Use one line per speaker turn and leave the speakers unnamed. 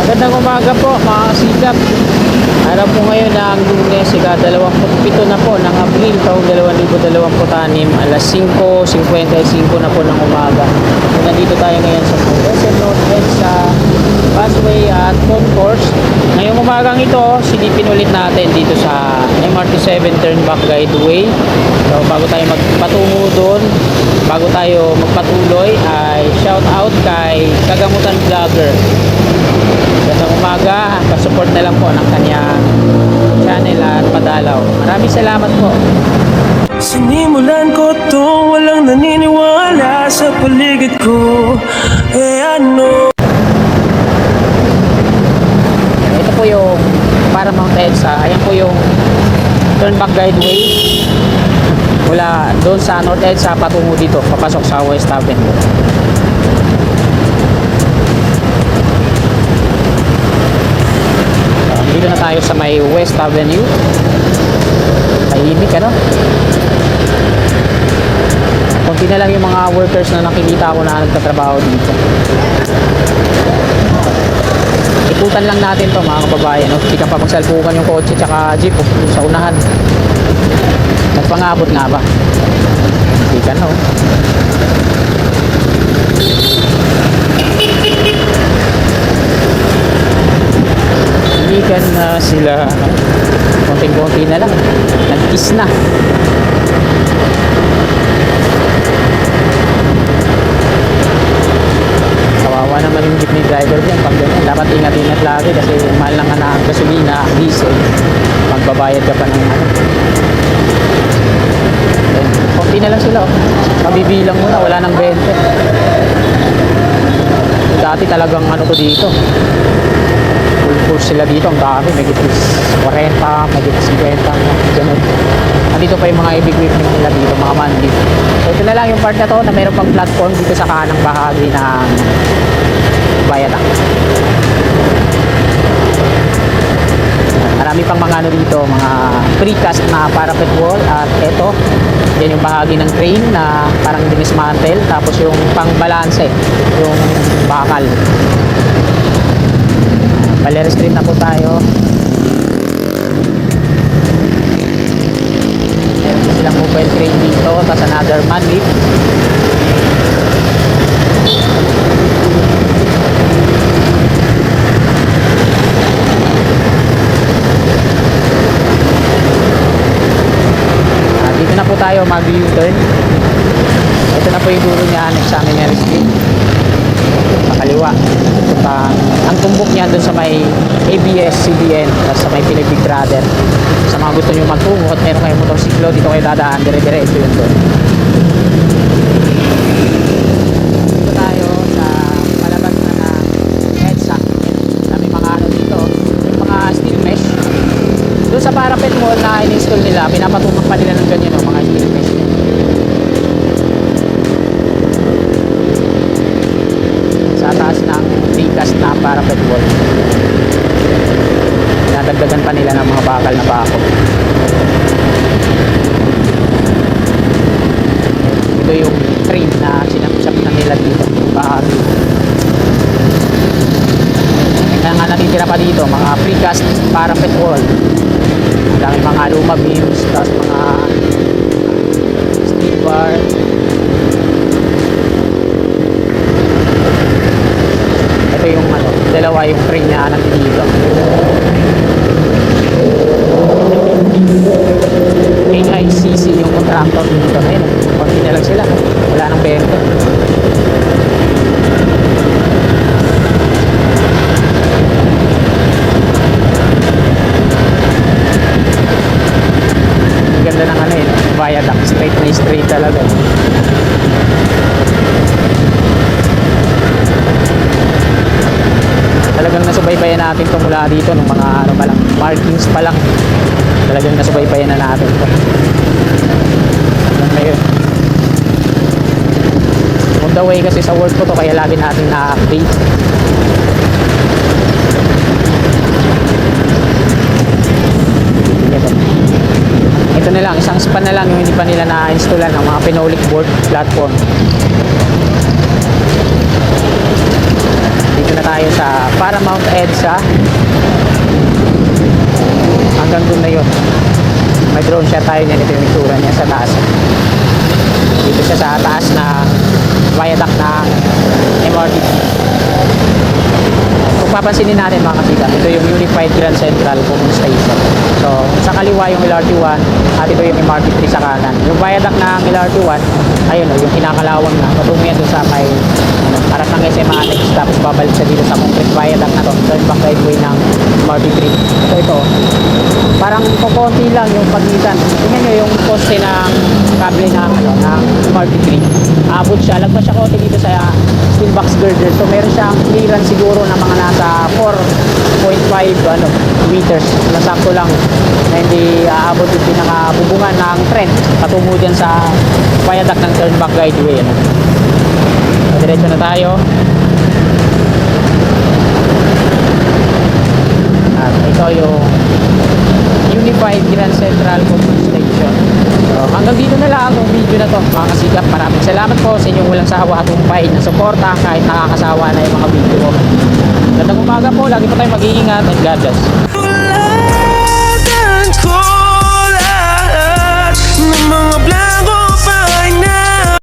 Magandang umaga po mga kasikap. Araw po ngayon ng Lunes, ika-27 na po ng Abril taong 2026, alas 5:55 na po ng umaga. So, nandito tayo ngayon sa Quezon North sa Busway at Concourse. Ngayong umagang ito, silipin ulit natin dito sa MRT7 Turnback Guideway. So bago tayo magpatungo doon, bago tayo magpatuloy, ay shout out kay Kagamutan Vlogger. Gandang umaga, pasupport na lang po ng kanyang channel at padalaw. Maraming salamat po.
Sinimulan ko to, walang naniniwala sa paligid ko. Ano?
Ito po yung Paramount EDSA. Ayan po yung Turnback Guideway. Mula doon sa North EDSA patungo dito, papasok sa West Avenue. Dito na tayo sa may West Avenue. Tahimik, ano? Kunti na lang yung mga workers na nakikita ko na nagtatrabaho dito. Ikutan lang natin to mga kababayan, no? Hindi ka pa magsalpukan yung kotse tsaka jeep sa unahan. Nagpangabot nga ba? Hindi ka, no? Hihigan na sila, konting-konti na lang, nag-kiss na. Kawawa naman yung jeepney driver dyan pag ganyan. Dapat ingat-ingat lagi kasi mahal lang na ang gasolina, diesel, magbabayad ka pa ng ano. Konti na lang sila, oh. Mabibilang mo na, wala nang 20. Dati talagang ano to dito, full force sila dito, ang dami, may gitis 40, may gitis 50, ganun. Nandito pa yung mga heavy equipment nila dito, mga mandi. So ito na lang yung part na to na mayroon pang platform dito sa kanang bahagi ng Viaduct. Marami pang mga ano dito, mga precast na parapet wall, at eto, yan yung bahagi ng crane na parang dinismantle, tapos yung pang balance, yung bakal. Valera Street na po tayo. Meron silang mobile crane dito, tapos another man lift. Dito na po tayo mag-U-turn. Ito na po yung dulo niya, next sa amin Street. Makaliwa. Ang tumbok niya dun sa may ABS-CBN at sa may Philip Big Brother. Sa mga gusto nyo magtungo at meron kayong motorsiklo, dito kayo dadaan, dire-diretso yun doon. Dito tayo sa palabas na ng EDSA. May mga ano dito, yung mga steel mesh. Doon sa parapet mall na in-install nila, pinapatumak pa nila ng ganyan, mga steel mesh. Sa taas ng precast na parapet wall, nadagdagan pa nila ng mga bakal na bako. Ito yung frame na sinapsap na nila dito, bahagi. Kaya nga natitira pa dito mga precast parapet wall. Ang dami mga luma beams, tapos mga steel bar. Ito yung ano, dalawa yung frame na nandito dito. HICC yung contractor dito ngayon. Konti na lang sila, wala nang 20. Ganda ng ano yun, viaduct, straight na straight talaga. Talagang nasubaybayan natin ito mula dito nung mga ano pa lang, markings pa lang. Talagang nasubaybayan na natin ito. Ngayon, on the way kasi sa work ko to, kaya lagi natin na-update. Ito na lang, isang span na lang yung hindi pa nila na-installan ng mga phenolic board platform. Dito na tayo sa Paramount EDSA. Hanggang doon na yun. May drone shot tayo niyan. Ito yung itsura niya sa taas. Dito siya sa taas na viaduct ng MRT. Kung papansinin natin mga kasikap, ito yung Unified Grand Central Common Station. So, sa kaliwa yung LRT1 at ito yung MRT3 sa kanan. Yung viaduct ng LRT1, ayun o, yung kinakalawang na. Patungo yan doon sa may harap ng SM Annex. Tapos babalik siya dito sa concrete viaduct na to. Turn back driveway ng MRT3. So, ito, parang kukunti lang yung pagitan. Tingnan nyo yung poste ng kable ng, ng MRT3. Abot siya, lagpas siya konti dito sa steel box girder. So, meron siyang clearance siguro na mga nasa 4.5 meters na sakto lang na hindi aabot yung pinakabubungan ng tren patungo dyan sa viaduct ng turnback guideway. So, diretso na tayo. At ito yung Unified Grand Central Common Station. So, hanggang dito na lang ang video na to mga kasikap. Maraming salamat po sa inyong walang sawa at umpay na suporta kahit nakakasawa na yung mga video ko. Gandang umaga po, lagi po tayo mag-iingat and God bless.